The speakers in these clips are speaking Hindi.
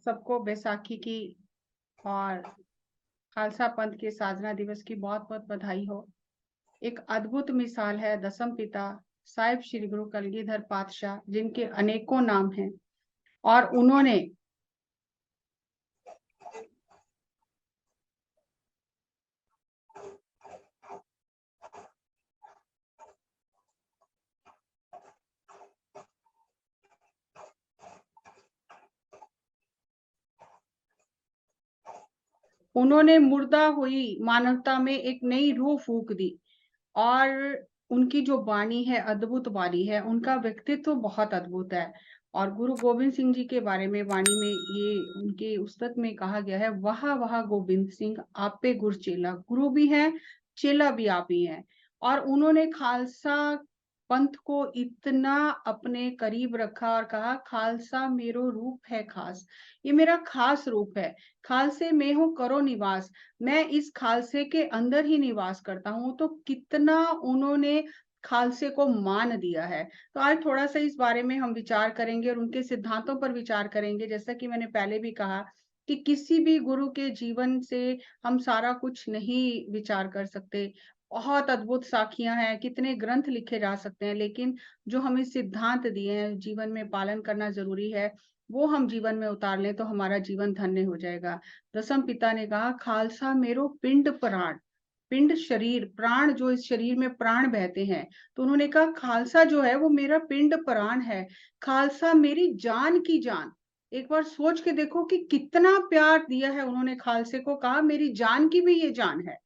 सबको बैसाखी की और खालसा पंथ के साधना दिवस की बहुत बहुत बधाई हो। एक अद्भुत मिसाल है दसम पिता साहिब श्री गुरु कलगीधर पातशाह, जिनके अनेकों नाम हैं। और उन्होंने मुर्दा हुई मानवता में एक नई रूह फूंक दी। और उनकी जो वाणी है, अद्भुत वाणी है, उनका व्यक्तित्व बहुत अद्भुत है। और गुरु गोविंद सिंह जी के बारे में वाणी में ये उनके उस्तक में कहा गया है, वाह वाह गोविंद सिंह आपे गुर चेला, गुरु भी है चेला भी आप ही हैं। और उन्होंने खालसा पंथ को इतना अपने करीब रखा और कहा, खालसा मेरो रूप है खास, ये मेरा खास रूप है। खालसे में हूँ करो निवास, मैं इस खालसे के अंदर ही निवास करता हूँ। तो कितना उन्होंने खालसे को मान दिया है। तो आज थोड़ा सा इस बारे में हम विचार करेंगे और उनके सिद्धांतों पर विचार करेंगे। जैसा कि मैंने पहले भी कहा कि किसी भी गुरु के जीवन से हम सारा कुछ नहीं विचार कर सकते। बहुत अद्भुत साखियां हैं, कितने ग्रंथ लिखे जा सकते हैं, लेकिन जो हमें सिद्धांत दिए हैं, जीवन में पालन करना जरूरी है, वो हम जीवन में उतार लें तो हमारा जीवन धन्य हो जाएगा। दसम पिता ने कहा, खालसा मेरो पिंड प्राण, पिंड शरीर, प्राण जो इस शरीर में प्राण बहते हैं। तो उन्होंने कहा खालसा जो है वो मेरा पिंड प्राण है, खालसा मेरी जान की जान। एक बार सोच के देखो कि कितना प्यार दिया है उन्होंने खालसे को, कहा मेरी जान की भी ये जान है।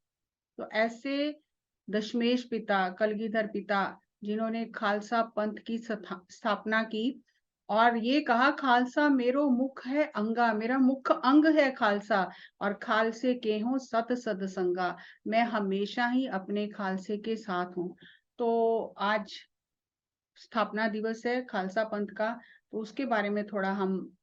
तो ऐसे दशमेश पिता, कलगीधर पिता, जिन्होंने खालसा पंथ की स्थापना की और ये कहा, खालसा मेरो मुख है अंगा, मेरा मुख्य अंग है खालसा, और खालसे के हूँ सत सद संगा, मैं हमेशा ही अपने खालसे के साथ हूँ। तो आज स्थापना दिवस है खालसा पंथ का, तो उसके बारे में थोड़ा हम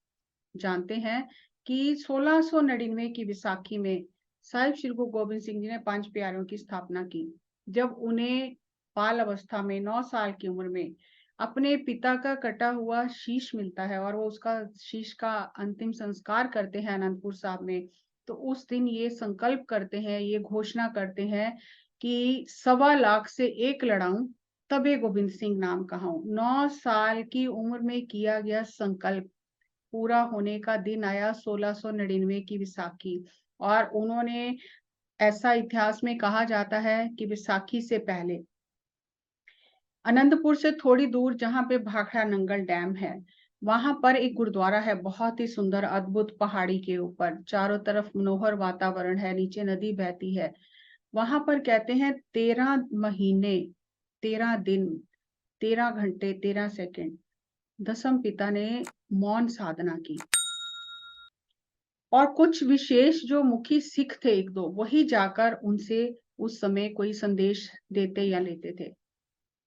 जानते हैं कि 1699 की विसाखी में साहिब श्री गुरु गोविंद सिंह जी ने पांच प्यारों की स्थापना की। जब उन्हें बाल अवस्था में 9 साल की उम्र में अपने पिता का कटा हुआ शीश मिलता है और वो उसका शीश का अंतिम संस्कार करते हैं अनंतपुर साहब में, तो उस दिन ये संकल्प करते हैं, ये घोषणा करते हैं कि 1.25 लाख से एक लड़ाऊं तबे गोविंद सिंह नाम कहाऊं। 9 साल की उम्र में किया गया संकल्प पूरा होने का दिन आया 1699 की विसाखी। और उन्होंने, ऐसा इतिहास में कहा जाता है कि विसाखी से पहले अनंतपुर से थोड़ी दूर जहां पे भाखड़ा नंगल डैम है, वहां पर एक गुरुद्वारा है, बहुत ही सुंदर अद्भुत, पहाड़ी के ऊपर, चारों तरफ मनोहर वातावरण है, नीचे नदी बहती है। वहां पर कहते हैं 13 महीने, 13 दिन, 13 घंटे, 13 सेकंड दसम पिता ने मौन साधना की। और कुछ विशेष जो मुखी सिख थे एक दो, वही जाकर उनसे उस समय कोई संदेश देते या लेते थे।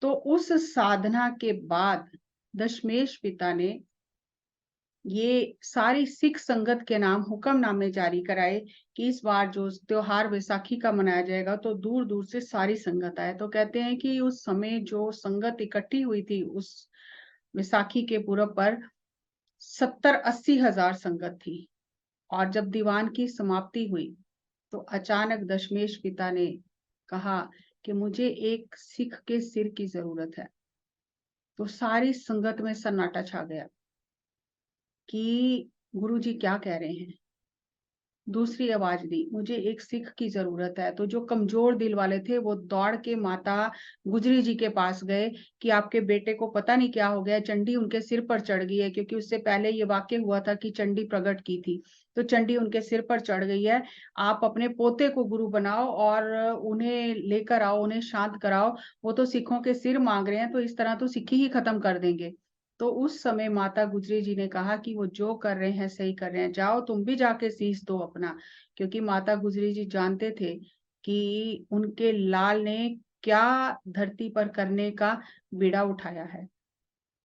तो उस साधना के बाद दशमेश पिता ने ये सारी सिख संगत के नाम हुक्मनामे जारी कराए कि इस बार जो त्योहार वैसाखी का मनाया जाएगा तो दूर दूर से सारी संगत आए। तो कहते हैं कि उस समय जो संगत इकट्ठी हुई थी उस वैसाखी के पूरब पर 70-80 हजार संगत थी। और जब दीवान की समाप्ति हुई तो अचानक दशमेश पिता ने कहा कि मुझे एक सिख के सिर की जरूरत है। तो सारी संगत में सन्नाटा छा गया कि गुरुजी क्या कह रहे हैं। दूसरी आवाज दी, मुझे एक सिख की जरूरत है। तो जो कमजोर दिल वाले थे वो दौड़ के माता गुजरी जी के पास गए कि आपके बेटे को पता नहीं क्या हो गया, चंडी उनके सिर पर चढ़ गई है, क्योंकि उससे पहले ये वाक्य हुआ था कि चंडी प्रकट की थी। तो चंडी उनके सिर पर चढ़ गई है, आप अपने पोते को गुरु बनाओ और उन्हें लेकर आओ, उन्हें शांत कराओ, वो तो सिखों के सिर मांग रहे हैं, तो इस तरह तो सिख ही खत्म कर देंगे। तो उस समय माता गुजरी जी ने कहा कि वो जो कर रहे हैं सही कर रहे हैं, जाओ तुम भी जाके शीश दो अपना। क्योंकि माता गुजरी जी जानते थे कि उनके लाल ने क्या धरती पर करने का बीड़ा उठाया है।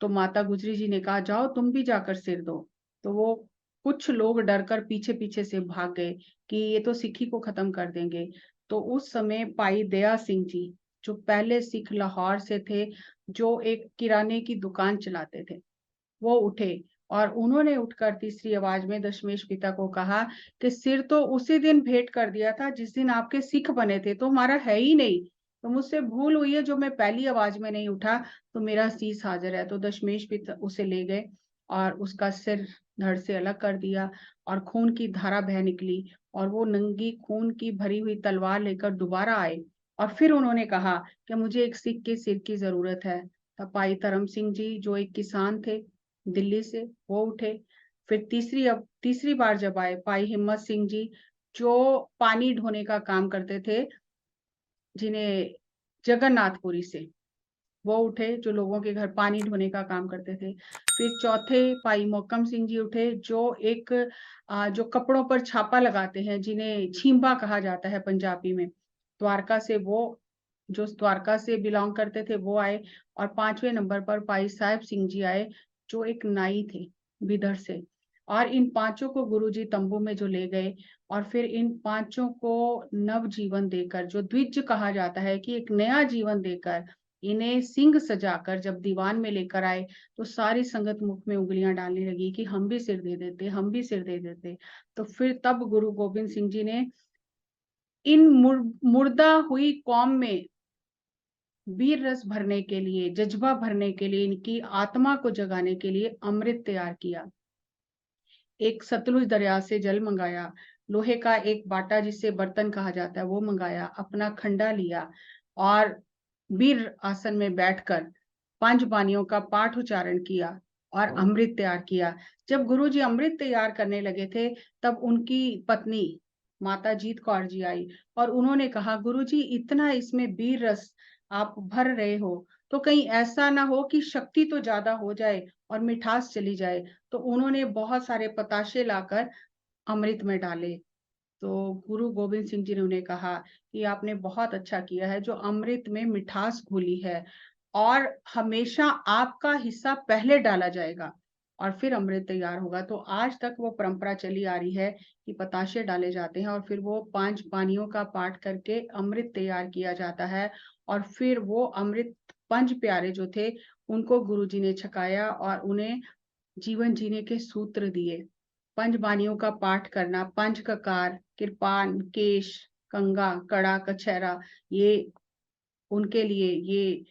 तो माता गुजरी जी ने कहा जाओ तुम भी जाकर सिर दो। तो वो कुछ लोग डरकर पीछे पीछे से भाग गए कि ये तो सिखी को खत्म कर देंगे। तो उस समय भाई दया सिंह जी, जो पहले सिख लाहौर से थे, जो एक किराने की दुकान चलाते थे, वो उठे और उन्होंने उठकर तीसरी आवाज में दशमेश पिता को कहा कि सिर तो उसी दिन भेंट कर दिया था जिस दिन आपके सिख बने थे, तो हमारा है ही नहीं। तो मुझसे भूल हुई है जो मैं पहली आवाज में नहीं उठा, तो मेरा शीश हाजिर है। तो दशमेश पिता उसे ले गए और उसका सिर धड़ से अलग कर दिया और खून की धारा बह निकली और वो नंगी खून की भरी हुई तलवार लेकर दोबारा आए और फिर उन्होंने कहा कि मुझे एक सिख के सिर की जरूरत है। तब भाई धर्म सिंह जी जो एक किसान थे दिल्ली से, वो उठे। फिर तीसरी बार जब आए भाई हिम्मत सिंह जी जो पानी ढोने का काम करते थे, जिन्हें जगन्नाथपुरी से, वो उठे जो लोगों के घर पानी ढोने का काम करते थे। फिर चौथे भाई मोहकम सिंह जी उठे जो एक जो कपड़ों पर छापा लगाते हैं जिन्हें छींबा कहा जाता है पंजाबी में, द्वारका से वो जो द्वारका से बिलोंग करते थे वो आए। और 5वें नंबर पर भाई साहिब सिंह जी आए जो एक नाई थे बिदर से। और इन पांचों को गुरुजी तंबू में जो ले गए और फिर इन पांचों को नव जीवन देकर, जो द्विज कहा जाता है कि एक नया जीवन देकर, इन्हें सिंह सजाकर जब दीवान में लेकर आए तो सारी संगत मुख में उंगलियां डालने लगी कि हम भी सिर दे देते, हम भी सिर दे देते। तो फिर तब गुरु गोविंद सिंह जी ने इन मुर्दा हुई कौम में वीर रस भरने के लिए, जज्बा भरने के लिए, इनकी आत्मा को जगाने के लिए अमृत तैयार किया। एक सतलुज दरिया से जल मंगाया, लोहे का एक बाटा जिसे बर्तन कहा जाता है वो मंगाया, अपना खंडा लिया और वीर आसन में बैठकर 5 बानियों का पाठ उच्चारण किया और अमृत तैयार किया। जब गुरुजी अमृत तैयार करने लगे थे तब उनकी पत्नी माता जीत कौर जी आई और उन्होंने कहा गुरुजी इतना इसमें वीर रस आप भर रहे हो तो कहीं ऐसा ना हो कि शक्ति तो ज्यादा हो जाए और मिठास चली जाए। तो उन्होंने बहुत सारे पताशे लाकर अमृत में डाले। तो गुरु गोविंद सिंह जी ने उन्हें कहा कि आपने बहुत अच्छा किया है जो अमृत में मिठास घोली है और हमेशा आपका हिस्सा पहले डाला जाएगा और फिर अमृत तैयार होगा। तो आज तक वो परंपरा चली आ रही है कि पताशे डाले जाते हैं और फिर वो 5 पानियों का पाठ करके अमृत तैयार किया जाता है और फिर वो अमृत 5 प्यारे जो थे उनको गुरुजी ने छकाया और उन्हें जीवन जीने के सूत्र दिए। 5 बानियों का पाठ करना, पंच ककार, कृपान, केश, कंगा, कड़ा, कछहरा, ये उनके लिए ये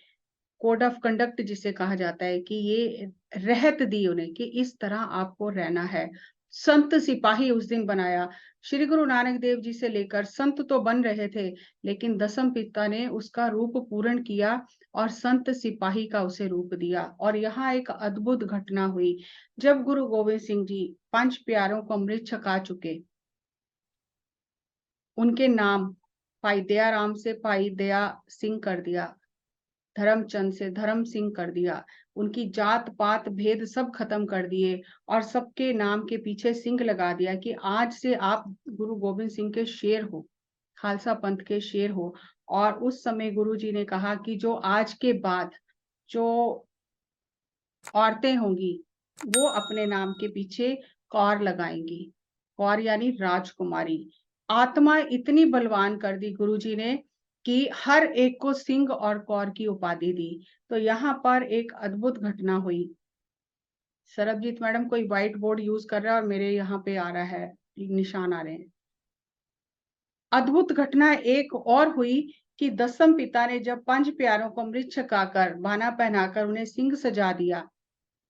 कोड ऑफ कंडक्ट जिसे कहा जाता है कि ये रहत दी उन्हें कि इस तरह आपको रहना है। संत सिपाही उस दिन बनाया। श्री गुरु नानक देव जी से लेकर संत तो बन रहे थे लेकिन दसम पिता ने उसका रूप पूर्ण किया और संत सिपाही का उसे रूप दिया। और यहाँ एक अद्भुत घटना हुई जब गुरु गोविंद सिंह जी 5 प्यारों को अमृत छका चुके, उनके नाम भाई दया राम से भाई दया सिंह कर दिया, धर्मचंद से धर्म सिंह कर दिया, उनकी जात पात भेद सब खत्म कर दिए और सबके नाम के पीछे सिंह लगा दिया कि आज से आप गुरु गोविंद सिंह के शेर हो, खालसा पंथ के शेर हो। और उस समय गुरु जी ने कहा कि जो आज के बाद जो औरतें होंगी वो अपने नाम के पीछे कौर लगाएंगी, कौर यानी राजकुमारी। आत्मा इतनी बलवान कर दी गुरुजी ने कि हर एक को सिंह और कौर की उपाधि दी। तो यहाँ पर एक अद्भुत घटना हुई। सरबजीत मैडम कोई व्हाइट बोर्ड यूज कर रहा है और मेरे यहाँ पे आ रहा है, निशान आ रहे हैं। अद्भुत घटना एक और हुई कि दसम पिता ने जब 5 प्यारों को अमृत छकाकर बाना पहनाकर उन्हें सिंह सजा दिया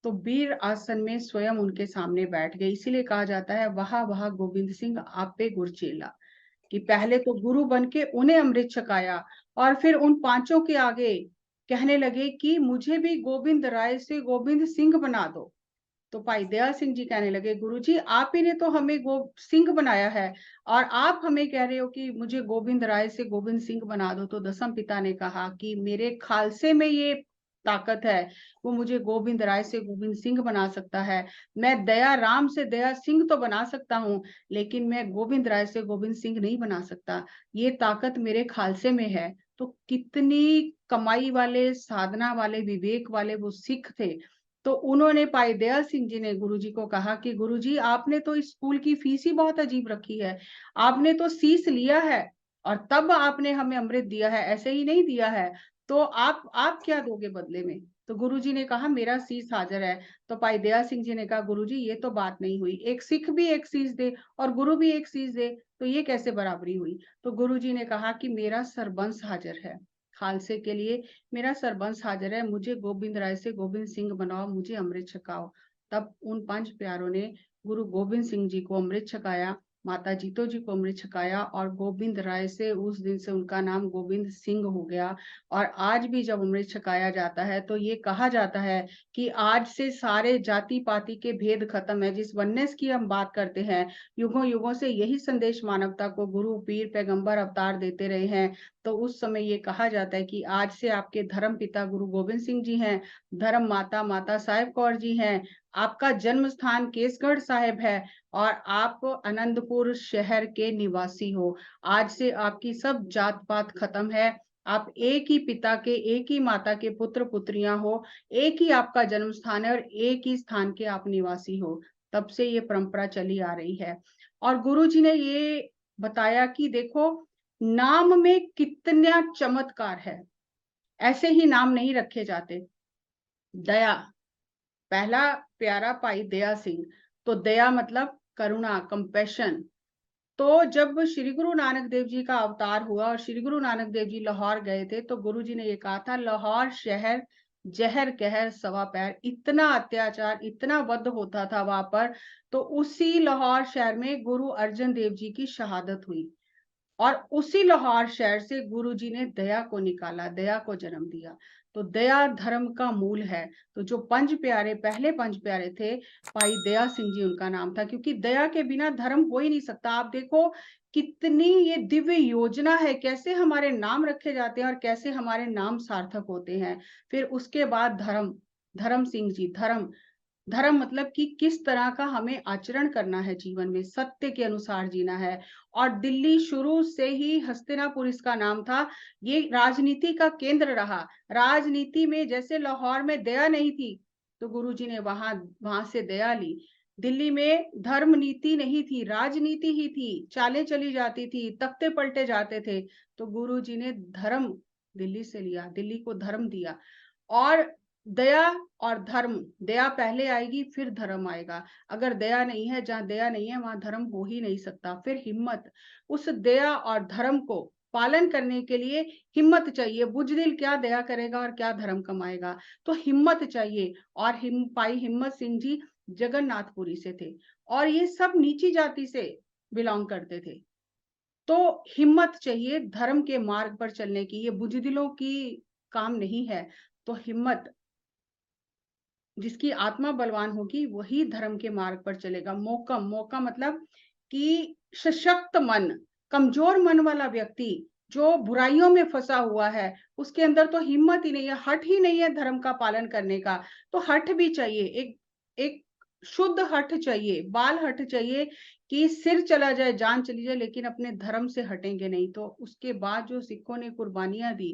तो वीर आसन में स्वयं उनके सामने बैठ गए। इसीलिए कहा जाता है वाह वाह गोविंद सिंह आप पे गुरचेला, कि पहले तो गुरु बन के उन्हें अमृत छकाया और फिर उन पांचों के आगे कहने लगे कि मुझे भी गोविंद राय से गोविंद सिंह बना दो। तो भाई दयाल सिंह जी कहने लगे गुरुजी आप ही ने तो हमें गो सिंह बनाया है और आप हमें कह रहे हो कि मुझे गोविंद राय से गोविंद सिंह बना दो। तो दसम पिता ने कहा कि मेरे खालसे में ये ताकत है, वो मुझे गोविंद राय से गोविंद सिंह बना सकता है। मैं दया राम से दया सिंह तो बना सकता हूँ लेकिन मैं गोविंद राय से गोविंद सिंह नहीं बना सकता, ये ताकत मेरे खालसे में है। तो कितनी कमाई वाले, साधना वाले, विवेक वाले वो सिख थे। तो उन्होंने भाई दयाल सिंह जी ने गुरुजी को कहा कि गुरुजी आपने तो इस स्कूल की फीस ही बहुत अजीब रखी है, आपने तो शीश लिया है और तब आपने हमें अमृत दिया है, ऐसे ही नहीं दिया है। तो आप क्या दोगे बदले में? तो गुरुजी ने कहा मेरा शीश हाजिर है। तो भाई दया सिंह जी ने कहा गुरुजी ये तो बात नहीं हुई, एक सिख भी एक शीश दे और गुरु भी एक शीश दे तो ये कैसे बराबरी हुई। तो गुरुजी ने कहा कि मेरा सरबंस हाजिर है, खालसे के लिए मेरा सरबंस हाजिर है, मुझे गोविंद राय से गोविंद सिंह बनाओ, मुझे अमृत छकाओ। तब उन 5 प्यारों ने गुरु गोविंद सिंह जी को अमृत छकाया, माता जीतो जी को अमृत छकाया और गोविंद राय से उस दिन से उनका नाम गोविंद सिंह हो गया। और आज भी जब अमृत छकाया जाता है तो ये कहा जाता है कि आज से सारे जाति पाति के भेद खत्म है। जिस वननेस की हम बात करते हैं, युगों युगों से यही संदेश मानवता को गुरु पीर पैगंबर अवतार देते रहे हैं। तो उस समय ये कहा जाता है कि आज से आपके धर्म पिता गुरु गोविंद सिंह जी हैं, धर्म माता माता साहेब कौर जी हैं, आपका जन्म स्थान केसगढ़ साहेब है और आप आनंदपुर शहर के निवासी हो। आज से आपकी सब जात पात खत्म है, आप एक ही पिता के एक ही माता के पुत्र पुत्रियां हो, एक ही आपका जन्म स्थान है और एक ही स्थान के आप निवासी हो। तब से ये परंपरा चली आ रही है। और गुरु जी ने ये बताया कि देखो नाम में कितना चमत्कार है, ऐसे ही नाम नहीं रखे जाते। दया, पहला प्यारा भाई दया सिंह, तो दया मतलब करुणा, कंपैशन। तो जब श्री गुरु नानक देव जी का अवतार हुआ और श्री गुरु नानक देव जी लाहौर गए थे तो गुरु जी ने ये कहा था लाहौर शहर जहर कहर सवा पैर, इतना अत्याचार इतना वध होता था वहां पर। तो उसी लाहौर शहर में गुरु अर्जन देव जी की शहादत हुई और उसी लाहौर शहर से गुरु जी ने दया को निकाला, दया को जन्म दिया। तो दया धर्म का मूल है। तो जो 5 प्यारे, पहले 5 प्यारे थे, भाई दया सिंह जी उनका नाम था, क्योंकि दया के बिना धर्म हो ही नहीं सकता। आप देखो कितनी ये दिव्य योजना है, कैसे हमारे नाम रखे जाते हैं और कैसे हमारे नाम सार्थक होते हैं। फिर उसके बाद धर्म, धर्म सिंह जी, धर्म, धर्म मतलब कि किस तरह का हमें आचरण करना है जीवन में, सत्य के अनुसार जीना है। और दिल्ली शुरू से ही, हस्तिनापुर इसका नाम था, ये राजनीति का केंद्र रहा। राजनीति में जैसे लाहौर में दया नहीं थी तो गुरुजी ने वहां वहां से दया ली। दिल्ली में धर्म नीति नहीं थी, राजनीति ही थी, चालें चली जाती थी, तख्ते पलटे जाते थे, तो गुरुजी ने धर्म दिल्ली से लिया, दिल्ली को धर्म दिया। और दया और धर्म, दया पहले आएगी फिर धर्म आएगा। अगर दया नहीं है, जहां दया नहीं है वहां धर्म हो ही नहीं सकता। फिर हिम्मत, उस दया और धर्म को पालन करने के लिए हिम्मत चाहिए। बुजदिल क्या दया करेगा और क्या धर्म कमाएगा, तो हिम्मत चाहिए। और भाई हिम्मत सिंह जी जगन्नाथपुरी से थे और ये सब नीची जाति से बिलोंग करते थे। तो हिम्मत चाहिए धर्म के मार्ग पर चलने की, ये बुजदिलों की काम नहीं है। तो हिम्मत, जिसकी आत्मा बलवान होगी वही धर्म के मार्ग पर चलेगा। मोकम, मोका मतलब कि सशक्त मन, कमजोर मन वाला व्यक्ति जो बुराइयों में फंसा हुआ है, उसके अंदर तो हिम्मत ही नहीं है, हठ ही नहीं है धर्म का पालन करने का। तो हठ भी चाहिए, एक एक शुद्ध हठ चाहिए, बाल हठ चाहिए कि सिर चला जाए, जान चली जाए, लेकिन अपने धर्म से हटेंगे नहीं। तो उसके बाद जो सिखों ने कुर्बानियां दी,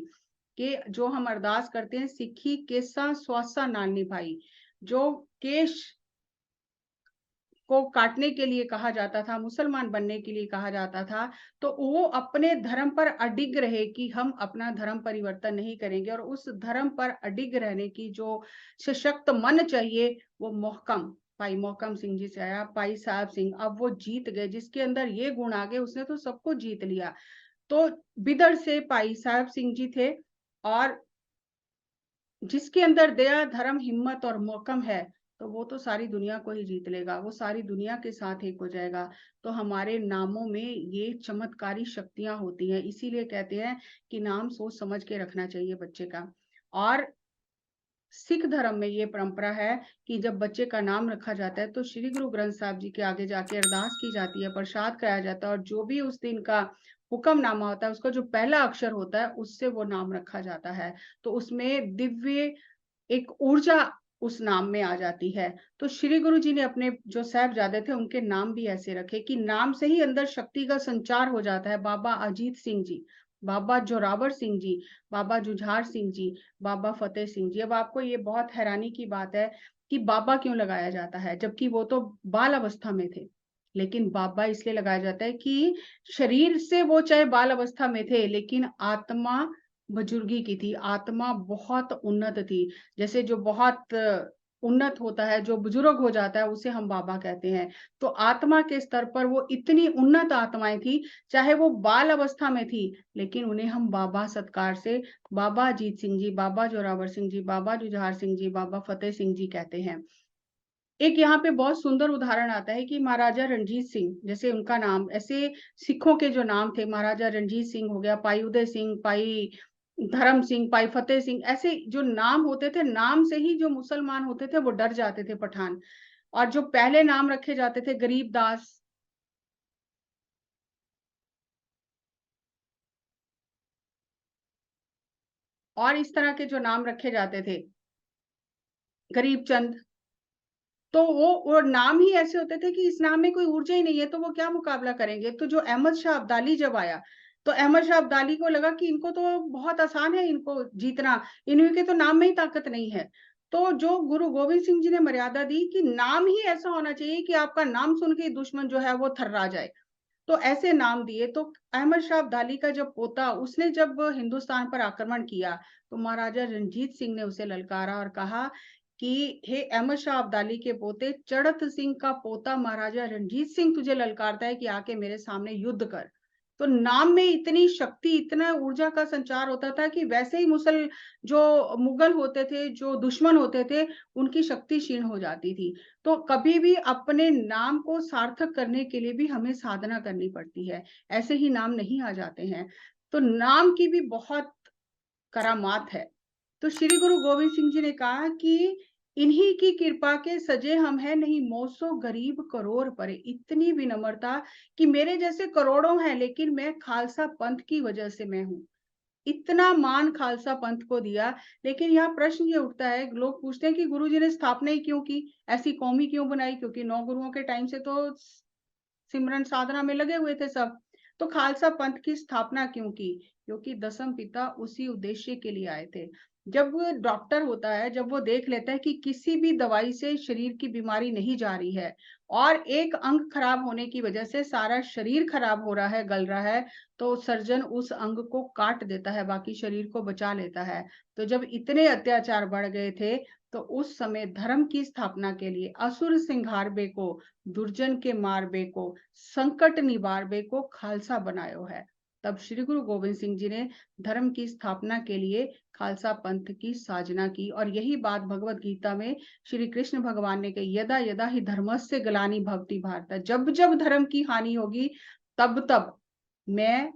कि जो हम अरदास करते हैं, सिखी केसा स्वासा नाल निभाई, जो केश को काटने के लिए कहा जाता था, मुसलमान बनने के लिए कहा जाता था, तो वो अपने धर्म पर अडिग रहे कि हम अपना धर्म परिवर्तन नहीं करेंगे। और उस धर्म पर अडिग रहने की जो सशक्त मन चाहिए, वो मोहकम, भाई मोहकम सिंह जी से आया। भाई साहब सिंह, अब वो जीत गए, जिसके अंदर ये गुण आ गए उसने तो सबको जीत लिया। तो बिदर से भाई साहब सिंह जी थे और जिसके अंदर दया, धर्म, हिम्मत और मौकम है, तो वो तो सारी दुनिया को ही जीत लेगा, वो सारी दुनिया के साथ एक हो जाएगा। तो हमारे नामों में ये चमत्कारी शक्तियां होती हैं, इसीलिए कहते हैं कि नाम सोच समझ के रखना चाहिए बच्चे का। और सिख धर्म में ये परंपरा है कि जब बच्चे का नाम रखा जाता है तो श्री गुरु ग्रंथ साहब जी के आगे जाके अरदास की जाती है, प्रसाद कराया जाता है और जो भी उस दिन का हुक्मनामा होता है, उसका जो पहला अक्षर होता है उससे वो नाम रखा जाता है। तो उसमें दिव्य एक ऊर्जा उस नाम में आ जाती है। तो श्री गुरु जी ने अपने जो साहबजादे थे उनके नाम भी ऐसे रखे कि नाम से ही अंदर शक्ति का संचार हो जाता है। बाबा अजीत सिंह जी, बाबा जोरावर सिंह जी, बाबा जुझार सिंह जी, बाबा फतेह सिंह जी। अब आपको ये बहुत हैरानी की बात है कि बाबा क्यों लगाया जाता है, जबकि वो तो बाल अवस्था में थे। लेकिन बाबा इसलिए लगाया जाता है कि शरीर से वो चाहे बाल अवस्था में थे, लेकिन आत्मा बुजुर्गी की थी, आत्मा बहुत उन्नत थी। जैसे जो बहुत उन्नत होता है, जो बुजुर्ग हो जाता है, उसे हम बाबा कहते हैं। तो आत्मा के स्तर पर वो इतनी उन्नत आत्माएँ थी, चाहे वो बाल अवस्था में थी, लेकिन उन्हें हम बाबा सत्कार से बाबा अजीत सिंह जी, बाबा जोरावर सिंह जी, बाबा जुझार सिंह जी, बाबा फतेह सिंह जी कहते हैं। एक यहाँ पे बहुत सुंदर उदाहरण आता है कि महाराजा रणजीत सिंह, जैसे उनका नाम ऐसे सिखों के जो नाम थे, महाराजा रणजीत सिंह हो गया, भाई उदय सिंह, भाई धर्म सिंह, भाई फतेह सिंह, ऐसे जो नाम होते थे, नाम से ही जो मुसलमान होते थे, वो डर जाते थे पठान। और जो पहले नाम रखे जाते थे गरीबदास, और इस तरह के जो नाम रखे जाते थे, गरीबचंद, तो वो नाम ही ऐसे होते थे कि इस नाम में कोई ऊर्जा ही नहीं है, तो वो क्या मुकाबला करेंगे? तो जो अहमद शाह अब्दाली जब आया, तो अहमद शाह अब्दाली को लगा कि इनको तो बहुत आसान है इनको जीतना, इनके तो नाम में ही ताकत नहीं है। तो जो गुरु गोविंद सिंह जी ने मर्यादा दी कि नाम ही ऐसा होना चाहिए कि आपका नाम सुन के दुश्मन जो है वो थर्रा जाए। तो ऐसे नाम दिए। तो अहमद शाह अब्दाली का जब पोता, उसने जब हिंदुस्तान पर आक्रमण किया, तो महाराजा रणजीत सिंह ने उसे ललकारा और कहा कि हे अहमद शाह अब्दाली के पोते, चड़त सिंह का पोता महाराजा रणजीत सिंह तुझे ललकारता है कि आके मेरे सामने युद्ध कर। तो नाम में इतनी शक्ति, इतना ऊर्जा का संचार होता था कि वैसे ही जो मुगल होते थे, जो दुश्मन होते थे, उनकी शक्ति क्षीण हो जाती थी। तो कभी भी अपने नाम को सार्थक करने के लिए भी हमें साधना करनी पड़ती है। ऐसे ही नाम नहीं आ जाते हैं। तो नाम की भी बहुत करामात है। तो श्री गुरु गोविंद सिंह जी ने कहा कि इन्हीं की कृपा के सजे हम हैं, नहीं मौसो गरीब करोड़ परे। इतनी विनम्रता कि मेरे जैसे करोड़ों हैं, लेकिन मैं खालसा पंथ की वजह से मैं हूँ। इतना मान खालसा पंथ को दिया। लेकिन यहाँ प्रश्न ये उठता है, लोग पूछते हैं कि गुरुजी ने स्थापना ही क्यों की? ऐसी कौम ही क्यों बनाई? क्योंकि 9 गुरुओं के टाइम से तो सिमरन साधना में लगे हुए थे सब। तो खालसा पंथ की स्थापना क्यों की? क्योंकि दसम पिता उसी उद्देश्य के लिए आए थे। जब वो डॉक्टर होता है, जब वो देख लेता है कि किसी भी दवाई से शरीर की बीमारी नहीं जा रही है और एक अंग खराब होने की वजह से सारा शरीर खराब हो रहा है, गल रहा है, तो सर्जन उस अंग को काट देता है, बाकी शरीर को बचा लेता है। तो जब इतने अत्याचार बढ़ गए थे, तो उस समय धर्म की स्थापना के लिए असुर सिंघार बे को, दुर्जन के मार बे को, संकट निवार बे को खालसा बनायो है। तब श्री गुरु गोविंद सिंह जी ने धर्म की स्थापना के लिए खालसा पंथ की साजना की। और यही बात भगवत गीता में श्री कृष्ण भगवान ने कही, यदा यदा ही धर्मस्य ग्लानि भवति भारत, जब जब धर्म की हानि होगी, तब तब मैं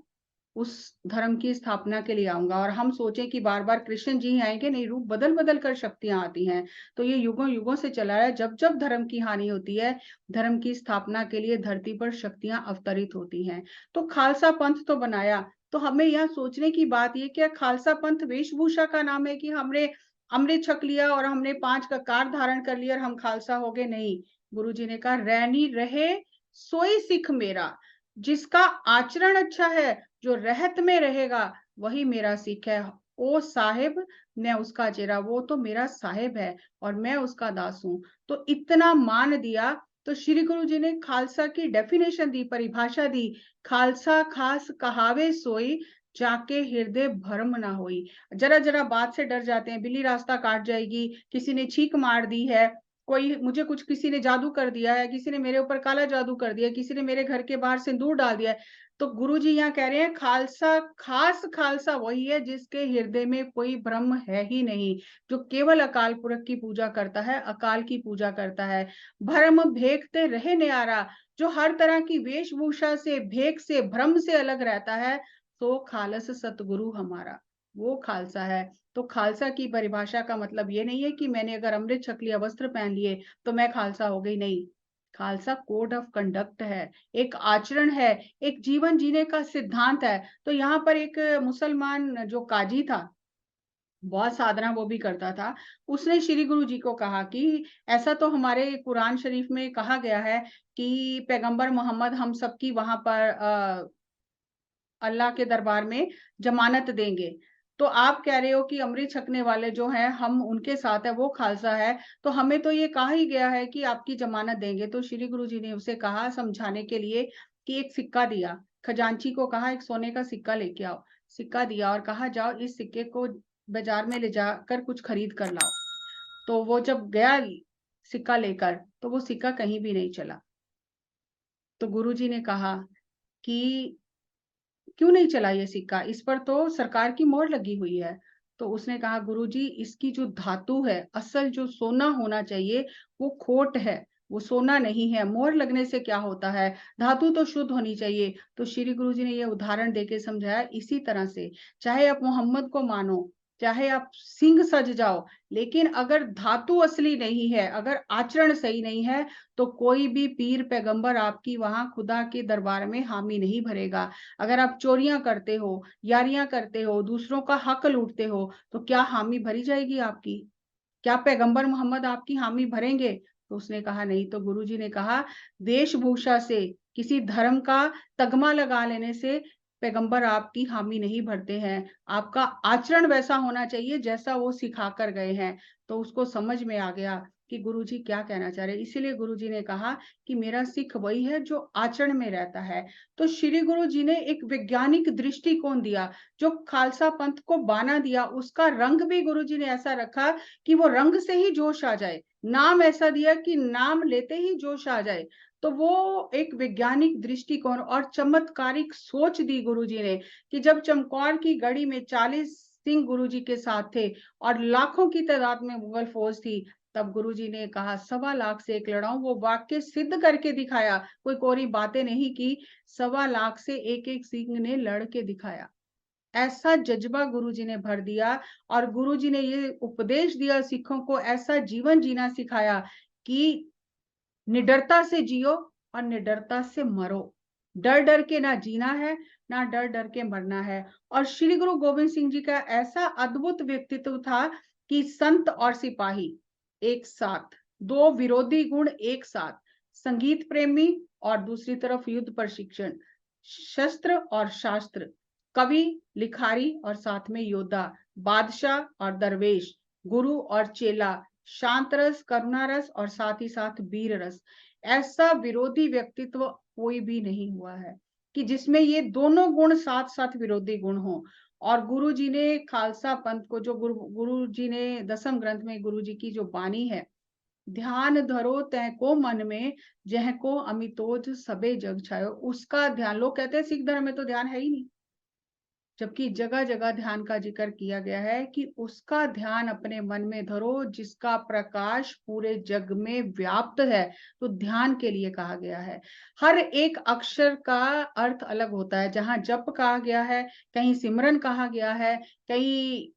उस धर्म की स्थापना के लिए आऊँगा। और हम सोचें कि बार-बार कृष्ण जी ही आएँगे, नहीं, रूप बदल-बदल कर शक्तियाँ आती हैं। तो ये युगों-युगों से चला है, जब-जब धर्म की हानि होती है, धर्म की स्थापना के लिए धरती पर शक्तियाँ अवतरित होती हैं। तो खालसा पंथ तो बनाया, तो हमें यहाँ सोचने की बात ये, क्या खालसा पंथ वेशभूषा का नाम है कि हमने अमृत छक लिया और हमने 5 ककार धारण कर लिया और हम खालसा हो गए? नहीं, गुरुजी ने कहा, "रैनी रहे सोई सिख मेरा।" जिसका आचरण अच्छा है, जो रहत में रहेगा, वही मेरा सिख है। ओ साहिब, मैं उसका चेला, वो तो मेरा साहिब है और मैं उसका दास हूँ। तो इतना मान दिया। तो श्री गुरु जी ने खालसा की डेफिनेशन दी, परिभाषा दी, खालसा खास कहावे सोई, जाके हृदय भरम ना होई। जरा-जरा बात से डर जाते हैं, बिल्ली रास्ता काट जाएगी, किसी ने छींक मार दी है, कोई मुझे कुछ किसी ने जादू कर दिया है, किसी ने मेरे ऊपर काला जादू कर दिया है, किसी ने मेरे घर के बाहर सिंदूर डाल दिया है। तो गुरुजी यहाँ कह रहे हैं, खालसा खास खालसा वही है जिसके हृदय में कोई भ्रम है ही नहीं, जो केवल अकाल पुरख की पूजा करता है, अकाल की पूजा करता है। भरम भेखते रहे न्यारा, जो हर तरह की वेशभूषा से, भेक से, भ्रम से अलग रहता है, तो खालस सतगुरु हमारा, वो खालसा है। तो खालसा की परिभाषा का मतलब ये नहीं है कि मैंने अगर अमृत छक लिया, वस्त्र पहन लिए, तो मैं खालसा हो गई, नहीं। खालसा कोड ऑफ कंडक्ट है, एक आचरण है, एक जीवन जीने का सिद्धांत है। तो यहाँ पर एक मुसलमान जो काजी था, बहुत साधना वो भी करता था, उसने श्री गुरु जी को कहा कि ऐसा तो हमारे कुरान शरीफ में कहा गया है कि पैगंबर मोहम्मद हम सबकी वहाँ पर अल्लाह के दरबार में ज़मानत देंगे। तो आप कह रहे हो कि अमृत छकने वाले जो हैं, हम उनके साथ हैं, वो खालसा है, तो हमें तो ये कहा ही गया है कि आपकी ज़मानत देंगे। तो श्री गुरु जी ने उसे कहा समझाने के लिए कि एक सिक्का दिया खजांची को कहा एक सोने का सिक्का लेके आओ। सिक्का दिया और कहा जाओ इस सिक्के को बाजार में ले जाकर कुछ खरीद कर लाओ। तो वो जब गया सिक्का लेकर, तो वो सिक्का कहीं भी नहीं चला। तो गुरुजी ने कहा कि क्यों नहीं चला ये सिक्का? इस पर तो सरकार की मोहर लगी हुई है। तो उसने कहा गुरुजी इसकी जो धातु है, असल जो सोना होना चाहिए वो खोट है, वो सोना नहीं है। मोहर लगने से क्या होता है? धातु तो शुद्ध होनी चाहिए। तो श्री गुरुजी ने ये उदाहरण देके समझाया, इसी तरह से चाहे आप मोहम्मद को मानो, चाहे आप सिंह सज जाओ, लेकिन अगर धातु असली नहीं है, अगर आचरण सही नहीं है, तो कोई भी पीर पैगंबर आपकी वहां खुदा के दरबार में हामी नहीं भरेगा। अगर आप चोरियां करते हो, यारियां करते हो, दूसरों का हक लूटते हो, तो क्या हामी भरी जाएगी आपकी? क्या पैगंबर मोहम्मद आपकी हामी भरेंगे? तो उसने कहा नहीं। तो गुरुजी ने कहा वेशभूषा से, किसी धर्म का तगमा लगा लेने से पैगंबर आपकी हामी नहीं भरते हैं। आपका आचरण वैसा होना चाहिए जैसा वो सिखा कर गए हैं। तो उसको समझ में आ गया कि गुरुजी क्या कहना चाह रहे हैं। इसीलिए गुरुजी ने कहा कि मेरा सिख वही है जो आचरण में रहता है। तो श्री गुरु जी ने एक वैज्ञानिक दृष्टिकोण दिया, जो खालसा पंथ को बाना दिया, उसका रंग भी गुरु जी ने ऐसा रखा कि वो रंग से ही जोश आ जाए, नाम ऐसा दिया कि नाम लेते ही जोश आ जाए। तो वो एक वैज्ञानिक दृष्टिकोण और चमत्कारिक सोच दी गुरु जी ने, कि जब चमकौर की गढ़ी में 40 सिंह गुरु जी के साथ थे और लाखों की तादाद में मुगल फौज थी, तब गुरुजी ने कहा 1.25 लाख से एक लड़ाऊं। वो वाक्य सिद्ध करके दिखाया, कोई कोरी बातें नहीं की। 1.25 लाख से एक एक सिंह ने लड़ के दिखाया। ऐसा जज्बा गुरुजी ने भर दिया और गुरुजी ने ये उपदेश दिया सिखों को, ऐसा जीवन जीना सिखाया कि निडरता से जियो और निडरता से मरो। डर डर के ना जीना है, ना डर डर के मरना है। और श्री गुरु गोविंद सिंह जी का ऐसा अद्भुत व्यक्तित्व था कि संत और सिपाही एक साथ, दो विरोधी गुण एक साथ, संगीत प्रेमी और दूसरी तरफ युद्ध प्रशिक्षण, शस्त्र और शास्त्र, कवि लिखारी और साथ में योद्धा, बादशाह और दरवेश, गुरु और चेला, शांत रस, करुणा रस और साथ ही साथ वीर रस। ऐसा विरोधी व्यक्तित्व कोई भी नहीं हुआ है कि जिसमें ये दोनों गुण साथ साथ विरोधी गुण हो। और गुरु जी ने खालसा पंथ को, जो गुरु जी ने दसम ग्रंथ में गुरु जी की जो बानी है, ध्यान धरो तय को मन में, जह को अमितोज सबे जग छायो, उसका ध्यान, लोग कहते हैं सिख धर्म में तो ध्यान है ही नहीं, जबकि जगह जगह ध्यान का जिक्र किया गया है कि उसका ध्यान अपने मन में धरो जिसका प्रकाश पूरे जग में व्याप्त है। तो ध्यान के लिए कहा गया है। हर एक अक्षर का अर्थ अलग होता है। जहां जप कहा गया है, कहीं सिमरन कहा गया है, कहीं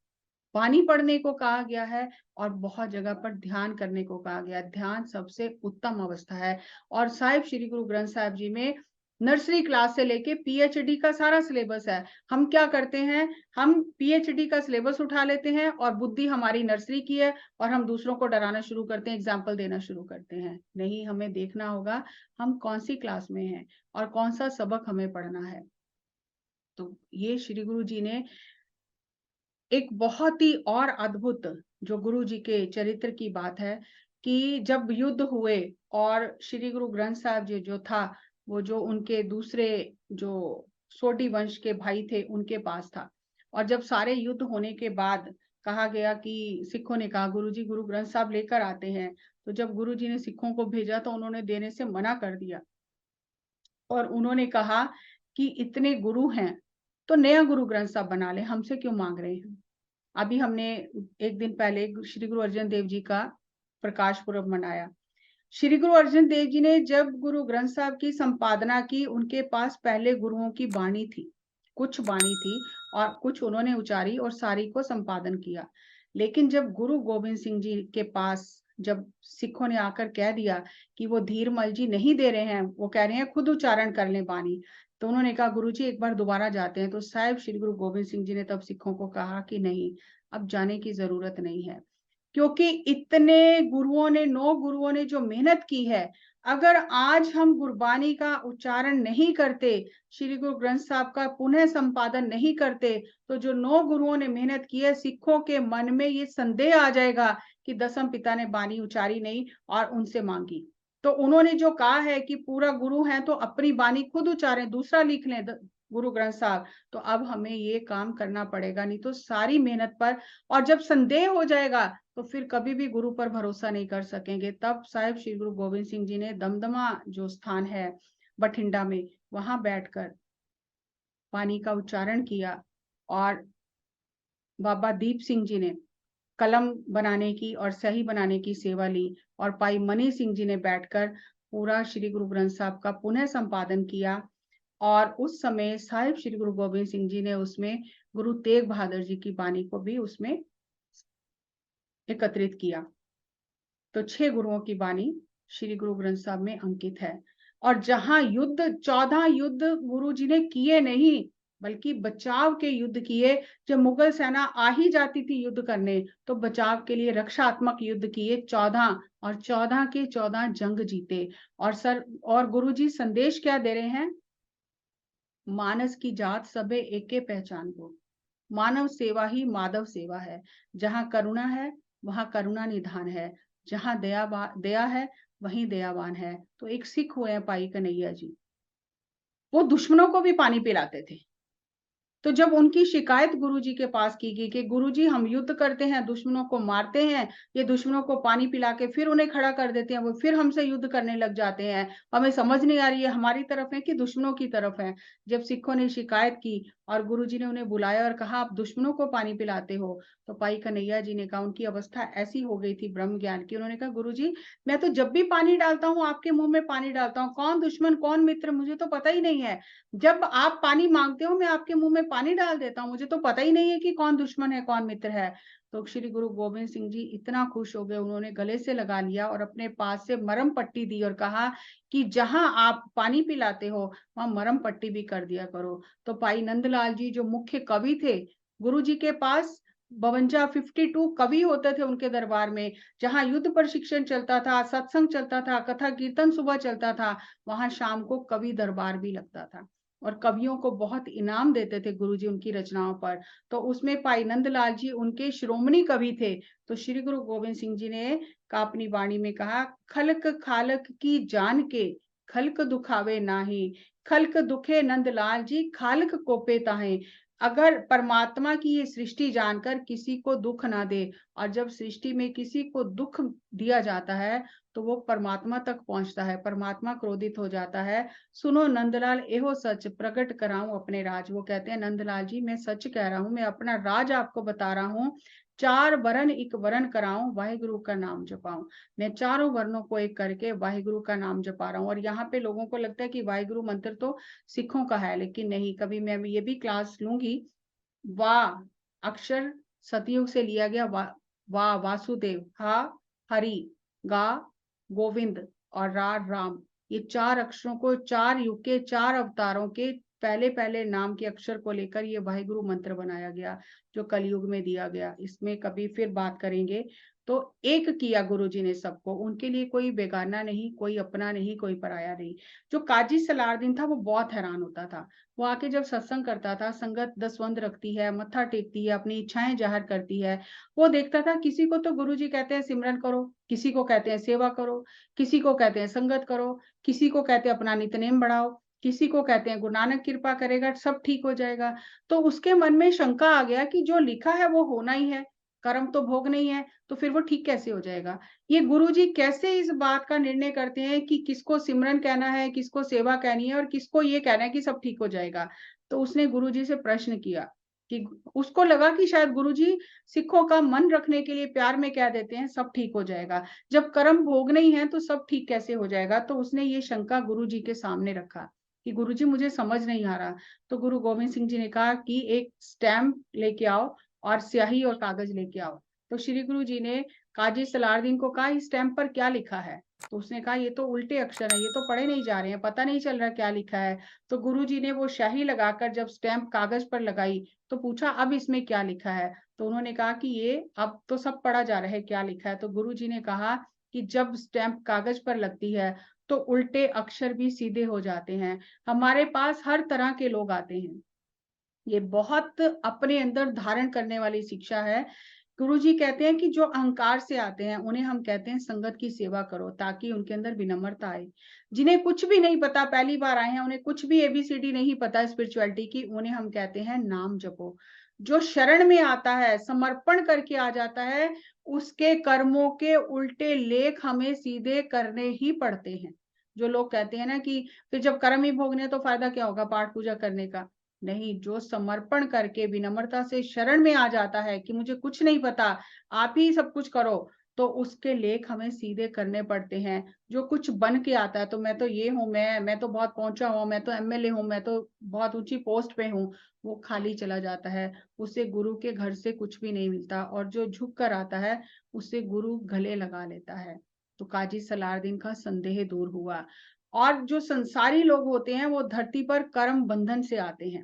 पानी पढ़ने को कहा गया है, और बहुत जगह पर ध्यान करने को कहा गया है। ध्यान सबसे उत्तम अवस्था है। और साहिब श्री गुरु ग्रंथ साहिब जी में नर्सरी क्लास से लेके पीएचडी का सारा सिलेबस है। हम क्या करते हैं, हम पीएचडी का सिलेबस उठा लेते हैं और बुद्धि हमारी नर्सरी की है, और हम दूसरों को डराना शुरू करते हैं, एग्जाम्पल देना शुरू करते हैं। नहीं, हमें देखना होगा हम कौन सी क्लास में हैं और कौन सा सबक हमें पढ़ना है। तो ये श्री गुरु जी ने एक बहुत ही और अद्भुत, जो गुरु जी के चरित्र की बात है, कि जब युद्ध हुए और श्री गुरु ग्रंथ साहिब जी जो था, वो जो उनके दूसरे जो सोडी वंश के भाई थे उनके पास था। और जब सारे युद्ध होने के बाद कहा गया कि सिखों ने कहा गुरु जी गुरु ग्रंथ साहब लेकर आते हैं। तो जब गुरु जी ने सिखों को भेजा तो उन्होंने देने से मना कर दिया, और उन्होंने कहा कि इतने गुरु हैं तो नया गुरु ग्रंथ साहब बना ले, हमसे क्यों मांग रहे हैं। अभी हमने एक दिन पहले श्री गुरु अर्जन देव जी का प्रकाश पुरब मनाया। श्री गुरु अर्जन देव जी ने जब गुरु ग्रंथ साहब की संपादना की, उनके पास पहले गुरुओं की बाणी थी, कुछ बाणी थी और कुछ उन्होंने उचारी और सारी को संपादन किया। लेकिन जब गुरु गोविंद सिंह जी के पास जब सिखों ने आकर कह दिया कि वो धीरमल जी नहीं दे रहे हैं, वो कह रहे हैं खुद उच्चारण कर लें बानी, तो उन्होंने कहा गुरु जी एक बार दोबारा जाते हैं। तो साहिब श्री गुरु गोविंद सिंह जी ने तब सिखों को कहा कि नहीं, अब जाने की जरूरत नहीं है, क्योंकि इतने गुरुओं ने, 9 गुरुओं ने जो मेहनत की है, अगर आज हम गुरबानी का उच्चारण नहीं करते, श्री गुरु ग्रंथ साहब का पुनः संपादन नहीं करते, तो जो 9 गुरुओं ने मेहनत की है, सिखों के मन में ये संदेह आ जाएगा कि दसम पिता ने बानी उचारी नहीं और उनसे मांगी। तो उन्होंने जो कहा है कि पूरा गुरु है तो अपनी बानी खुद उच्चारें, दूसरा लिख लें गुरु ग्रंथ साहब। तो अब हमें ये काम करना पड़ेगा, नहीं तो सारी मेहनत पर, और जब संदेह हो जाएगा तो फिर कभी भी गुरु पर भरोसा नहीं कर सकेंगे। तब साहिब श्री गुरु गोविंद सिंह जी ने दमदमा जो स्थान है बठिंडा में, वहां बैठकर पानी का उच्चारण किया, और बाबा दीप सिंह जी ने कलम बनाने की और सही बनाने की सेवा ली, और भाई मनी सिंह जी ने बैठकर पूरा श्री गुरु ग्रंथ साहब का पुनः संपादन किया। और उस समय साहिब श्री गुरु गोविंद सिंह जी ने उसमें गुरु तेग बहादुर जी की बानी को भी उसमें एकत्रित किया। तो 6 गुरुओं की बानी श्री गुरु ग्रंथ साहब में अंकित है। और जहां युद्ध 14 युद्ध गुरु जी ने किए नहीं, बल्कि बचाव के युद्ध किए। जब मुगल सेना आ ही जाती थी युद्ध करने, तो बचाव के लिए रक्षात्मक युद्ध किए 14, और 14 के 14 जंग जीते। और गुरु जी संदेश क्या दे रहे हैं? मानस की जात सबे एके पहचान को, मानव सेवा ही माधव सेवा है। जहां करुणा है वहां करुणा निधान है, जहां दया है वहीं दयावान है। तो एक सिख हुए हैं भाई कन्हैया जी, वो दुश्मनों को भी पानी पिलाते थे। तो जब उनकी शिकायत गुरुजी के पास की गई कि गुरुजी हम युद्ध करते हैं, दुश्मनों को मारते हैं, ये दुश्मनों को पानी पिला के फिर उन्हें खड़ा कर देते हैं, वो फिर हमसे युद्ध करने लग जाते हैं, हमें समझ नहीं आ रही है हमारी तरफ है कि दुश्मनों की तरफ है। जब सिखों ने शिकायत की और गुरुजी ने उन्हें बुलाया और कहा आप दुश्मनों को पानी पिलाते हो, तो भाई कन्हैया जी ने कहा, उनकी अवस्था ऐसी हो गई थी ब्रह्म ज्ञान की, उन्होंने कहा गुरुजी मैं तो जब भी पानी डालता हूँ आपके मुंह में पानी डालता हूँ, कौन दुश्मन कौन मित्र मुझे तो पता ही नहीं है। जब आप पानी मांगते हो मैं आपके मुंह में पानी डाल देता हूँ, मुझे तो पता ही नहीं है कि कौन दुश्मन है कौन मित्र है। तो श्री गुरु गोविंद सिंह जी इतना खुश हो गए, उन्होंने गले से लगा लिया और अपने पास से मरम पट्टी दी और कहा कि जहां आप पानी पिलाते हो वहां मरम पट्टी भी कर दिया करो। तो भाई नंदलाल जी जो मुख्य कवि थे, गुरु जी के पास 52 कवि होते थे उनके दरबार में। जहां युद्ध प्रशिक्षण चलता था, सत्संग चलता था, कथा कीर्तन सुबह चलता था, वहां शाम को कवि दरबार भी लगता था, और कवियों को बहुत इनाम देते थे गुरुजी उनकी रचनाओं पर। तो उसमें भाई नंदलाल जी उनके श्रोमणी कवि थे। तो श्री गुरु गोविंद सिंह जी ने अपनी वाणी में कहा, खलक खालक की जान के खलक दुखावे नाही, खलक दुखे नंदलाल जी खालक कोपे ताहे। अगर परमात्मा की ये सृष्टि जानकर किसी को दुख ना दे, और जब सृष्टि में किसी को दुख दिया जाता है तो वो परमात्मा तक पहुंचता है, परमात्मा क्रोधित हो जाता है। सुनो नंदलाल एहो सच प्रकट कराऊं अपने राज। वो कहते हैं नंदलाल जी मैं सच कह रहा हूं, मैं अपना राज आपको बता रहा हूँ। 4 वरण एक वरण कराऊं, वाहिगुरु का नाम जपाऊं। मैं चारों वर्णों को एक करके वाहिगुरु का नाम जपा रहा हूँ। और यहाँ पे लोगों को लगता है कि वाहिगुरु मंत्र तो सिखों का है, लेकिन नहीं, कभी मैं ये भी क्लास लूंगी। वाह अक्षर सतयुग से लिया गया, वाह वासुदेव, हा हरि, गा गोविंद, और रा राम। ये 4 अक्षरों को 4 युग के 4 अवतारों के पहले पहले नाम के अक्षर को लेकर ये वाहिगुरु मंत्र बनाया गया, जो कलयुग में दिया गया। इसमें कभी फिर बात करेंगे। तो एक किया गुरु जी ने सबको, उनके लिए कोई बेगाना नहीं, कोई अपना नहीं, कोई पराया नहीं। जो काजी सलारदीन था वो बहुत हैरान होता था। वो आके जब सत्संग करता था, संगत दसवंध रखती है, मत्था टेकती है, अपनी इच्छाएं जाहिर करती है, वो देखता था किसी को तो गुरुजी कहते हैं सिमरन करो, किसी को कहते हैं सेवा करो, किसी को कहते हैं संगत करो, किसी को कहते हैं अपना नित्यनेम बढ़ाओ, किसी को कहते हैं गुरु नानक कृपा करेगा सब ठीक हो जाएगा। तो उसके मन में शंका आ गया कि जो लिखा है वो होना ही है, कर्म तो भोग नहीं है, तो फिर वो ठीक कैसे हो जाएगा। ये गुरुजी कैसे इस बात का निर्णय करते हैं कि किसको सिमरन कहना है, किसको सेवा कहनी है, और किसको ये कहना है कि सब ठीक हो जाएगा। तो उसने गुरुजी से प्रश्न किया कि उसको लगा कि शायद गुरुजी सिखों का मन रखने के लिए प्यार में कह देते हैं सब ठीक हो जाएगा, जब कर्म भोग नहीं है तो सब ठीक कैसे हो जाएगा। तो उसने ये शंका गुरुजी के सामने रखा कि गुरुजी मुझे समझ नहीं आ रहा। तो गुरु गोविंद सिंह जी ने कहा कि एक स्टैम्प लेके आओ और स्याही और कागज लेके आओ। तो श्री गुरु जी ने काजी सलारदीन को कहा इस स्टैम्प पर क्या लिखा है। तो उसने कहा ये तो उल्टे अक्षर है, ये तो पढ़े नहीं जा रहे हैं, पता नहीं चल रहा क्या लिखा है। तो गुरु जी ने वो स्याही लगाकर जब स्टैम्प कागज पर लगाई तो पूछा अब इसमें क्या लिखा है। तो उन्होंने कहा कि ये अब तो सब पढ़ा जा रहा है क्या लिखा है। तो गुरु जी ने कहा कि जब स्टैम्प कागज पर लगती है तो उल्टे अक्षर भी सीधे हो जाते हैं। हमारे पास हर तरह के लोग आते हैं, ये बहुत अपने अंदर धारण करने वाली शिक्षा है गुरुजी कहते हैं कि जो अहंकार से आते हैं, उन्हें हम कहते हैं संगत की सेवा करो, ताकि उनके अंदर विनम्रता आए। जिन्हें कुछ भी नहीं पता, पहली बार आए हैं, उन्हें कुछ भी एबीसीडी नहीं पता स्पिरिचुअलिटी की, उन्हें हम कहते हैं नाम जपो। जो शरण में आता है, समर्पण करके आ जाता है, उसके कर्मों के उल्टे लेख हमें सीधे करने ही पड़ते हैं। जो लोग कहते हैं ना कि फिर जब कर्म ही भोगने हैं, तो फायदा क्या होगा पाठ पूजा करने का? नहीं, जो समर्पण करके विनम्रता से शरण में आ जाता है कि मुझे कुछ नहीं पता, आप ही सब कुछ करो, तो उसके लेख हमें सीधे करने पड़ते हैं। जो कुछ बन के आता है, तो मैं तो ये हूँ, मैं तो बहुत पहुँचा हूँ, मैं तो एमएलए हूँ, मैं तो बहुत ऊँची पोस्ट पे हूँ, वो खाली चला जाता है। उसे गुरु के घर से कुछ भी नहीं मिलता, और जो झुक कर आता है, उसे गुरु गले लगा लेता है। तो काजी सलारदीन का संदेह दूर हुआ। और जो संसारी लोग होते हैं, वो धरती पर कर्म बंधन से आते हैं,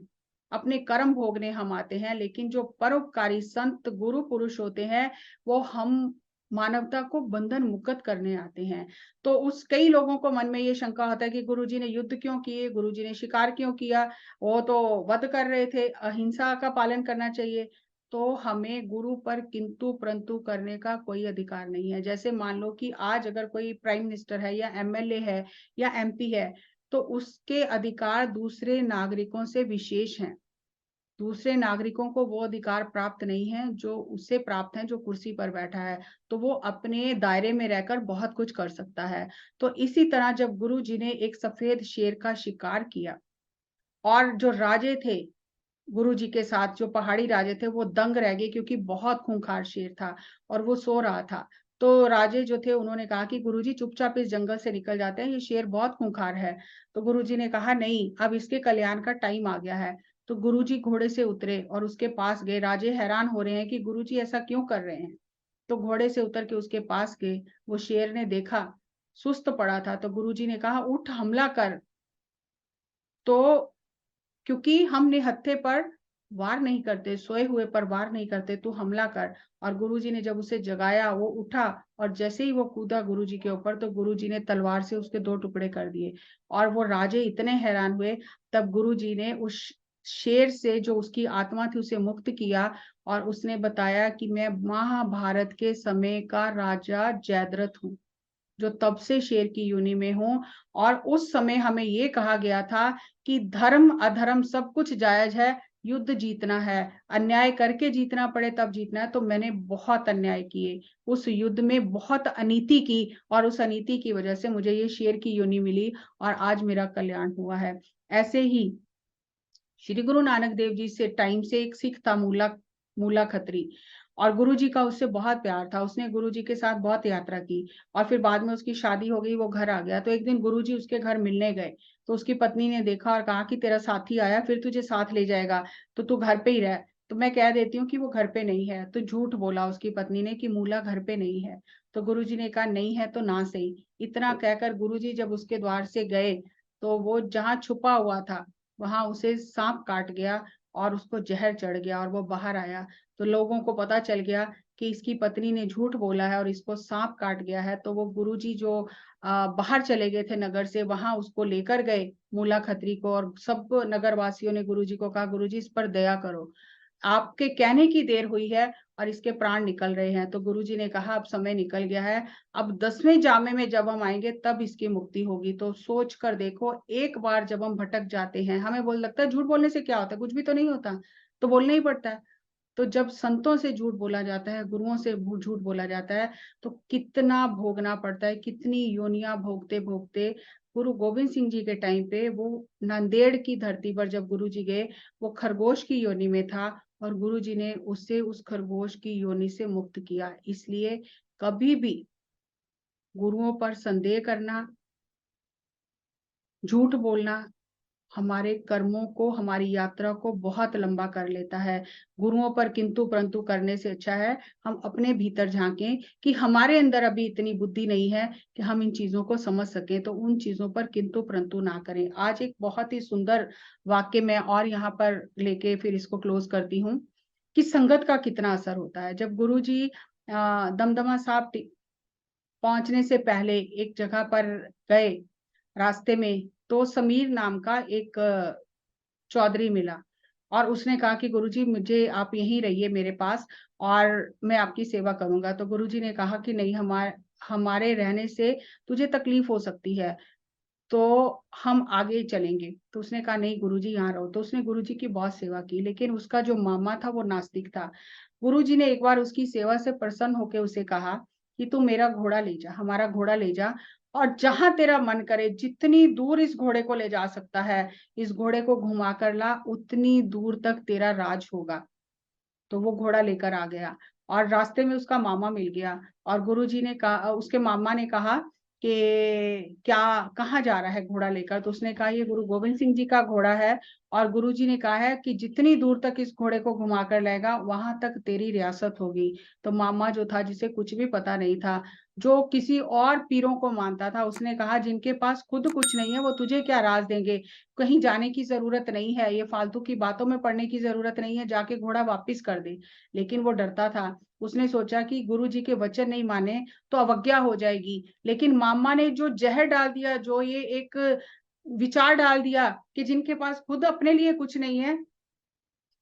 अपने कर्म भोगने हम आते हैं, लेकिन जो परोपकारी संत गुरु पुरुष होते हैं, वो हम मानवता को बंधन मुक्त करने आते हैं। तो उस कई लोगों को मन में ये शंका होता है कि गुरुजी ने युद्ध क्यों किए, गुरुजी ने शिकार क्यों किया, वो तो वध कर रहे थे, अहिंसा का पालन करना चाहिए। तो हमें गुरु पर किंतु परंतु करने का कोई अधिकार नहीं है। जैसे मान लो कि आज अगर कोई प्राइम मिनिस्टर है या एमएलए है या एमपी है, तो उसके अधिकार दूसरे नागरिकों से विशेष हैं। दूसरे नागरिकों को वो अधिकार प्राप्त नहीं है जो उससे प्राप्त है, जो कुर्सी पर बैठा है। तो वो अपने दायरे में रहकर बहुत कुछ कर सकता है। तो इसी तरह जब गुरु जी ने एक सफेद शेर का शिकार किया, और जो राजे थे गुरु जी के साथ, जो पहाड़ी राजे थे, वो दंग रह गए, क्योंकि बहुत खूंखार शेर था और वो सो रहा था। तो राजे जो थे, उन्होंने कहा कि गुरुजी चुपचाप इस जंगल से निकल जाते हैं, ये शेर बहुत खूंखार है। तो गुरुजी ने कहा नहीं, अब इसके कल्याण का टाइम आ गया है। तो गुरुजी घोड़े से उतरे और उसके पास गए। राजे हैरान हो रहे हैं कि गुरुजी ऐसा क्यों कर रहे हैं। तो घोड़े से उतर के उसके पास गए। वो शेर ने देखा सुस्त पड़ा था, तो गुरुजी ने कहा उठ हमला कर। तो क्योंकि हम निहत्थे पर वार नहीं करते, सोए हुए पर वार नहीं करते, तू हमला कर। और गुरुजी ने जब उसे जगाया, वो उठा, और जैसे ही वो कूदा गुरुजी के ऊपर, तो गुरुजी ने तलवार से उसके 2 टुकड़े कर दिए। और वो राजे इतने हैरान हुए। तब गुरुजी ने उस शेर से, जो उसकी आत्मा थी, उसे मुक्त किया, और उसने बताया कि मैं महाभारत के समय का राजा जयद्रथ हूँ, जो तब से शेर की योनि में हूँ। और उस समय हमें ये कहा गया था कि धर्म अधर्म सब कुछ जायज है, युद्ध जीतना है, अन्याय करके जीतना पड़े तब जीतना है। तो मैंने बहुत अन्याय किए, उस युद्ध में बहुत अनीति की, और उस अनीति की वजह से मुझे ये शेर की योनि मिली, और आज मेरा कल्याण हुआ है। ऐसे ही श्री गुरु नानक देव जी से टाइम से एक सिख था, मूला मूला खत्री, और गुरु जी का उससे बहुत प्यार था। उसने गुरु जी के साथ बहुत यात्रा की, और फिर बाद में उसकी शादी हो गई, वो घर आ गया। तो एक दिन गुरु जी उसके घर मिलने गए, तो उसकी पत्नी ने देखा और कहा कि तेरा साथी आया, फिर तुझे साथ ले जाएगा, तो तू घर पे ही रह। तो मैं कह देती हूँ कि वो घर पे नहीं है। तो झूठ बोला उसकी पत्नी ने कि मूला घर पे नहीं है। तो गुरु जी ने कहा नहीं है तो ना सही। इतना कहकर गुरु जी जब उसके द्वार से गए, तो वो जहाँ छुपा हुआ था, वहां उसे सांप काट गया, और उसको जहर चढ़ गया, और वो बाहर आया। तो लोगों को पता चल गया कि इसकी पत्नी ने झूठ बोला है और इसको सांप काट गया है। तो वो गुरुजी जो बाहर चले गए थे नगर से, वहां उसको लेकर गए मूला खत्री को, और सब नगर वासियों ने गुरुजी को कहा गुरुजी इस पर दया करो, आपके कहने की देर हुई है और इसके प्राण निकल रहे हैं। तो गुरुजी ने कहा अब समय निकल गया है, अब 10वें जामे में जब हम आएंगे तब इसकी मुक्ति होगी। तो सोच कर देखो, एक बार जब हम भटक जाते हैं, हमें बोल लगता है झूठ बोलने से क्या होता है, कुछ भी तो नहीं होता, तो बोलना ही पड़ता है। तो जब संतों से झूठ बोला जाता है, गुरुओं से झूठ बोला जाता है, तो कितना भोगना पड़ता है, कितनी योनियां भोगते भोगते। गुरु गोविंद सिंह जी के टाइम पे, वो नांदेड़ की धरती पर जब गुरु जी गए, वो खरगोश की योनि में था, और गुरु जी ने उसे उस खरगोश की योनि से मुक्त किया। इसलिए कभी भी गुरुओं पर संदेह करना, झूठ बोलना, हमारे कर्मों को, हमारी यात्रा को बहुत लंबा कर लेता है। गुरुओं पर किंतु परंतु करने से अच्छा है हम अपने भीतर झांकें कि हमारे अंदर अभी इतनी बुद्धि नहीं है कि हम इन चीजों को समझ सकें, तो उन चीजों पर किंतु परंतु ना करें। आज एक बहुत ही सुंदर वाक्य मैं और यहाँ पर लेके फिर इसको क्लोज करती हूँ, कि संगत का कितना असर होता है। जब गुरु जी दमदमा साहब पहुंचने से पहले एक जगह पर गए, रास्ते में, तो समीर नाम का एक चौधरी मिला, और उसने कहा कि गुरुजी मुझे आप यहीं रहिए मेरे पास और मैं आपकी सेवा करूँगा। तो गुरुजी ने कहा कि नहीं हमारे रहने से तुझे तकलीफ हो सकती है, तो हम आगे चलेंगे। तो उसने कहा नहीं गुरुजी यहाँ रहो। तो उसने गुरुजी की बहुत सेवा की, लेकिन उसका जो मामा था वो नास्तिक था। गुरुजी ने एक बार उसकी सेवा से प्रसन्न होके उसे कहा कि तू मेरा घोड़ा ले जा, हमारा घोड़ा ले जा और जहाँ तेरा मन करे जितनी दूर इस घोड़े को ले जा सकता है, इस घोड़े को घुमा कर ला, उतनी दूर तक तेरा राज होगा। तो वो घोड़ा लेकर आ गया और रास्ते में उसका मामा मिल गया और गुरुजी ने कहा उसके मामा ने कहा कि क्या कहाँ जा रहा है घोड़ा लेकर? तो उसने कहा ये गुरु गोविंद सिंह जी का घोड़ा है और गुरुजी ने कहा है कि जितनी दूर तक इस घोड़े को घुमा कर लाएगा वहां तक तेरी रियासत होगी। तो मामा जो था जिसे कुछ भी पता नहीं था, जो किसी और पीरों को मानता था, उसने कहा जिनके पास खुद कुछ नहीं है वो तुझे क्या राज देंगे, कहीं जाने की जरूरत नहीं है, ये फालतू की बातों में पड़ने की जरूरत नहीं है, जाके घोड़ा वापिस कर दे। लेकिन वो डरता था। उसने सोचा कि गुरु जी के वचन नहीं माने तो अवज्ञा हो जाएगी। लेकिन मामा ने जो जहर डाल दिया, जो ये एक विचार डाल दिया कि जिनके पास खुद अपने लिए कुछ नहीं है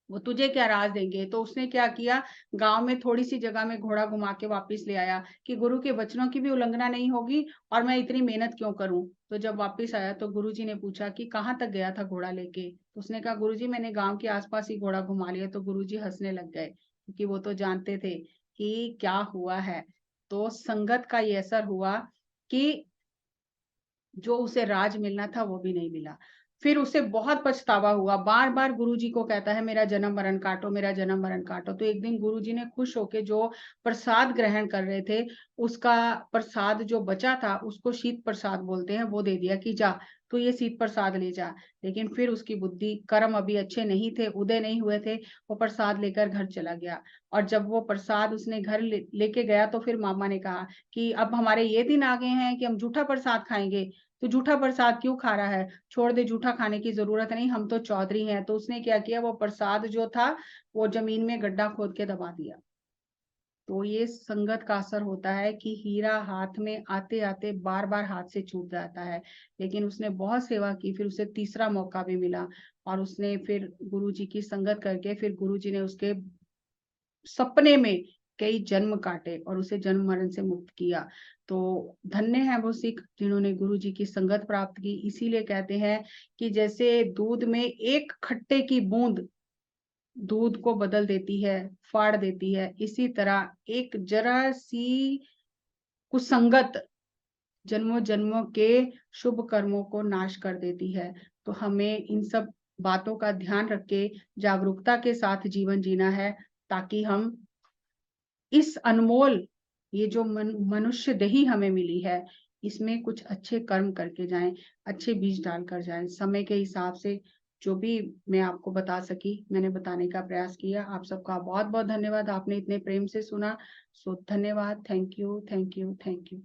वो तुझे क्या राज देंगे। तो उसने क्या किया, गांव में थोड़ी सी जगह में घोड़ा घुमा के वापस ले आया कि गुरु के वचनों की भी उल्लंघना नहीं होगी और मैं इतनी मेहनत क्यों करूं। तो जब वापस आया तो गुरुजी ने पूछा कि कहाँ तक गया था घोड़ा लेके। तो उसने कहा गुरुजी मैंने गांव के आसपास ही घोड़ा घुमा लिया। तो गुरुजी हंसने लग गए क्योंकि वो तो जानते थे कि क्या हुआ है। तो संगत का ये असर हुआ कि जो उसे राज मिलना था वो भी नहीं मिला। फिर उसे बहुत पछतावा हुआ, बार बार गुरुजी को कहता है मेरा जन्म मरण काटो, मेरा जन्म मरण काटो। तो एक दिन गुरुजी ने खुश होके जो प्रसाद ग्रहण कर रहे थे, उसका प्रसाद जो बचा था उसको शीत प्रसाद बोलते हैं, वो दे दिया कि जा तो ये शीत प्रसाद ले जा। लेकिन फिर उसकी बुद्धि कर्म अभी अच्छे नहीं थे, उदय नहीं हुए थे, वो प्रसाद लेकर घर चला गया। और जब वो प्रसाद उसने घर लेके गया तो फिर मामा ने कहा कि अब हमारे ये दिन आ गए हैं कि हम जूठा प्रसाद खाएंगे, तो जूठा प्रसाद क्यों खा रहा है, छोड़ दे, जूठा खाने की जरूरत नहीं, हम तो चौधरी हैं। तो उसने क्या किया, वो प्रसाद जो था वो जमीन में गड्ढा खोद के दबा दिया। तो ये संगत का असर होता है कि हीरा हाथ में आते आते बार बार हाथ से छूट जाता है। लेकिन उसने बहुत सेवा की, फिर उसे तीसरा मौका भी मिला और उसने फिर गुरु जी की संगत करके फिर गुरु जी ने उसके सपने में कई जन्म काटे और उसे जन्म मरण से मुक्त किया। तो धन्य है वो सिख जिन्होंने गुरु जी की संगत प्राप्त की। इसीलिए कहते हैं कि जैसे दूध में एक खट्टे की बूंद दूध को बदल देती है, फाड़ देती है, इसी तरह एक जरा सी कुसंगत जन्मों जन्मों के शुभ कर्मों को नाश कर देती है। तो हमें इन सब बातों का ध्यान रख के जागरूकता के साथ जीवन जीना है, ताकि हम इस अनमोल ये जो मनुष्य देही हमें मिली है, इसमें कुछ अच्छे कर्म करके जाएं, अच्छे बीज डालकर जाएं। समय के हिसाब से जो भी मैं आपको बता सकी मैंने बताने का प्रयास किया। आप सबका बहुत बहुत धन्यवाद, आपने इतने प्रेम से सुना। सो धन्यवाद, thank you, thank you, thank you.